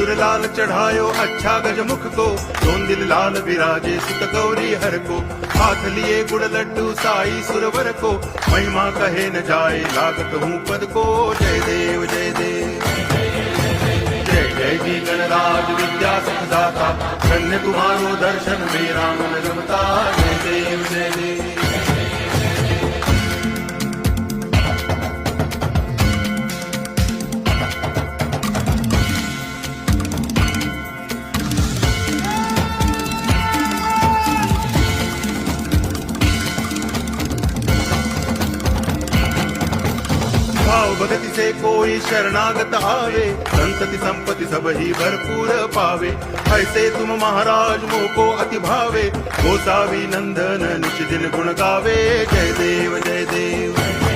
सिंदूर लाल चढ़ायो अच्छा गजमुख को, दोन दिल लाल विराजे सुत गौरी हर को, हाथ लिए गुड़ लड्डू साई सुरवर को, महिमा कहे न जाए लागत हूँ पद को। जय देव जय देव जय जय जी गणराज विद्या सुखदाता, धन्य तुम्हारो दर्शन मेरा मन रमता। जय देव जय देव भाव भगति से कोई शरणागत आवे, संतति संपत्ति सब ही भरपूर पावे। ऐसे तुम महाराज मोको अति भावे, गोसावी नंदन निश दिन गुण गावे। जय देव जय देव